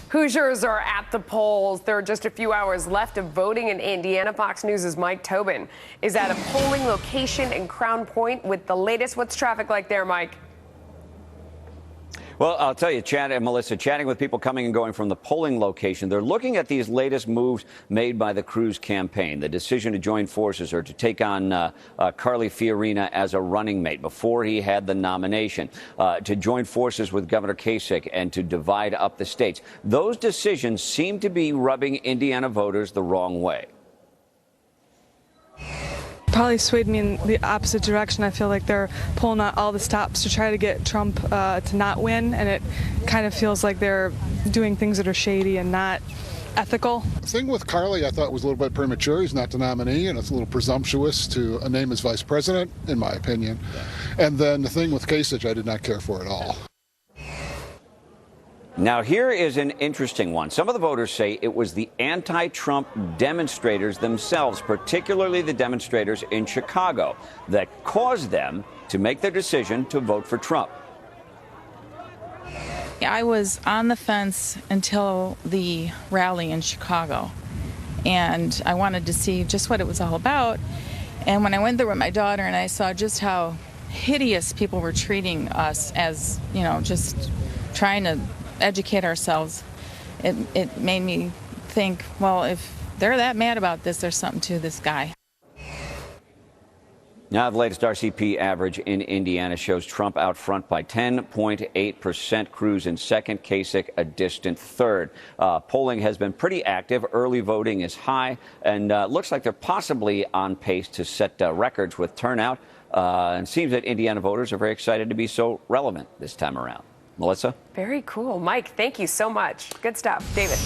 Hoosiers are at the polls. There are just a few hours left of voting in Indiana. Fox News' Mike Tobin is at a polling location in Crown Point with the latest. What's traffic like there, Mike? Well, I'll tell you, Chad and Melissa, chatting with people coming and going from the polling location, they're looking at these latest moves made by the Cruz campaign, the decision to join forces or to take on Carly Fiorina as a running mate before he had the nomination, to join forces with Governor Kasich and to divide up the states. Those decisions seem to be rubbing Indiana voters the wrong way. Probably swayed me in the opposite direction. I feel like they're pulling out all the stops to try to get Trump to not win, and it kind of feels like they're doing things that are shady and not ethical. The thing with Carly I thought was a little bit premature. He's not the nominee, and it's a little presumptuous to name his vice president, in my opinion. And then the thing with Kasich I did not care for at all. Now, here is an interesting one. Some of the voters say it was the anti-Trump demonstrators themselves, particularly the demonstrators in Chicago, that caused them to make their decision to vote for Trump. I was on the fence until the rally in Chicago, and I wanted to see just what it was all about. And when I went there with my daughter and I saw just how hideous people were treating us as, you know, just trying to educate ourselves, it made me think, well, if they're that mad about this, there's something to this guy. Now, the latest RCP average in Indiana shows Trump out front by 10.8%, Cruz in second, Kasich a distant third. Polling has been pretty active. Early voting is high, and looks like they're possibly on pace to set records with turnout. And it seems that Indiana voters are very excited to be so relevant this time around. Melissa? Very cool. Mike, thank you so much. Good stuff. David?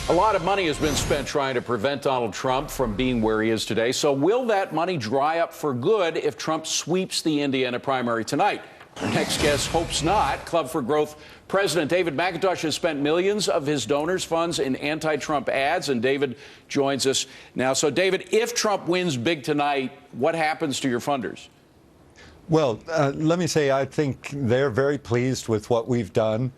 A lot of money has been spent trying to prevent Donald Trump from being where he is today. So will that money dry up for good if Trump sweeps the Indiana primary tonight? Our next guest hopes not. Club for Growth President David McIntosh has spent millions of his donors' funds in anti-Trump ads, and David joins us now. So, David, if Trump wins big tonight, what happens to your funders? Well, let me say I think they're very pleased with what we've done.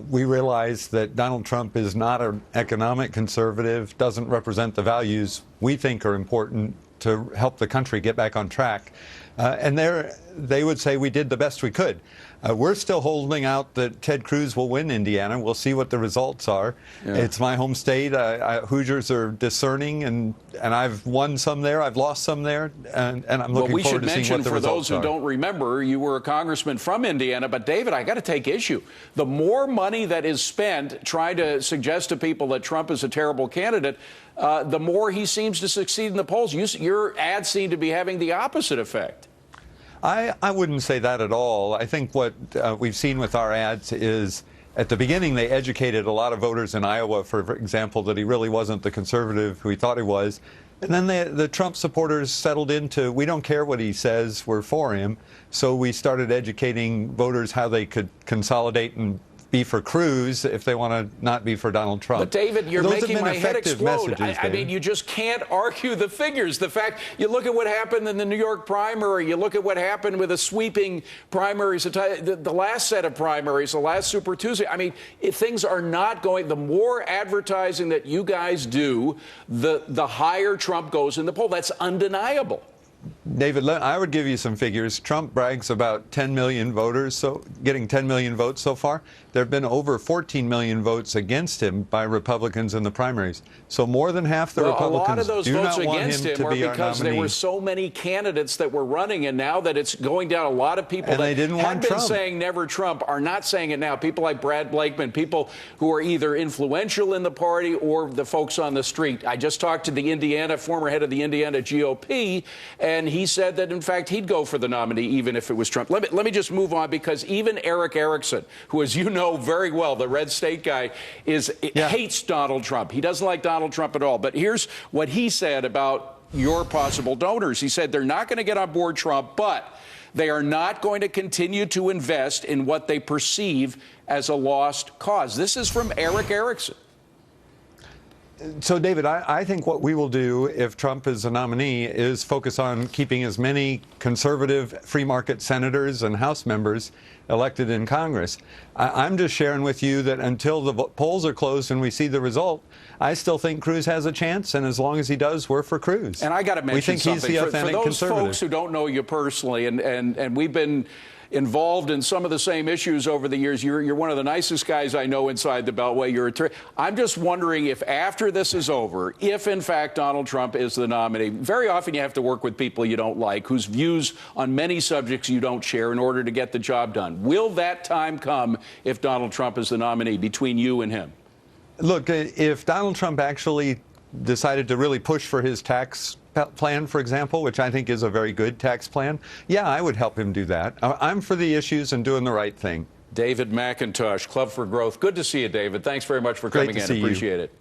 We realize that Donald Trump is not an economic conservative, doesn't represent the values we think are important to help the country get back on track. And they would say we did the best we could. We're still holding out that Ted Cruz will win Indiana. We'll see what the results are. Yeah. It's my home state. Hoosiers are discerning, and I've won some there. I've lost some there, and I'm looking forward to seeing what the results are. For those who don't remember, you were a congressman from Indiana. But, David, I got to take issue. The more money that is spent trying to suggest to people that Trump is a terrible candidate, the more he seems to succeed in the polls. Your ads seem to be having the opposite effect. I wouldn't say that at all. I think what we've seen with our ads is, at the beginning, they educated a lot of voters in Iowa, for example, that he really wasn't the conservative who he thought he was. And then the Trump supporters settled into, we don't care what he says, we're for him. So we started educating voters how they could consolidate and be for Cruz if they want to not be for Donald Trump. But, David, you're making my head explode. I mean, you just can't argue the figures. The fact, you look at what happened in the New York primary, you look at what happened with the sweeping primaries, the last set of primaries, the last Super Tuesday. I mean, if things are not going, the more advertising that you guys do, the higher Trump goes in the poll. That's undeniable. David, I would give you some figures. Trump brags about 10 million voters, so getting 10 million votes so far. There have been over 14 million votes against him by Republicans in the primaries. So more than half the Republicans do not want him to be our nominee. A lot of those votes against him were because there were so many candidates that were running, and now that it's going down, a lot of people that had been saying never Trump are not saying it now. People like Brad Blakeman, people who are either influential in the party or the folks on the street. I just talked to the former head of the Indiana GOP, and he said that, in fact, he'd go for the nominee even if it was Trump. Let me just move on, because even Eric Erickson, who, as you know very well, the red state guy, hates Donald Trump. He doesn't like Donald Trump at all. But here's what he said about your possible donors. He said they're not going to get on board Trump, but they are not going to continue to invest in what they perceive as a lost cause. This is from Eric Erickson. So, David, I think what we will do if Trump is a nominee is focus on keeping as many conservative free market senators and House members elected in Congress. I'm just sharing with you that until the polls are closed and we see the result, I still think Cruz has a chance, and as long as he does, we're for Cruz. And I got to mention we think something. He's the for authentic those conservative. folks who don't know you personally, and we've been involved in some of the same issues over the years. You're one of the nicest guys I know inside the Beltway. I'm just wondering if after this is over, if in fact Donald Trump is the nominee, very often you have to work with people you don't like, whose views on many subjects you don't share in order to get the job done. Will that time come if Donald Trump is the nominee between you and him? Look, if Donald Trump actually decided to really push for his tax plan, for example, which I think is a very good tax plan, yeah, I would help him do that. I'm for the issues and doing the right thing. David McIntosh, Club for Growth. Good to see you, David. Thanks very much for coming in. Appreciate it.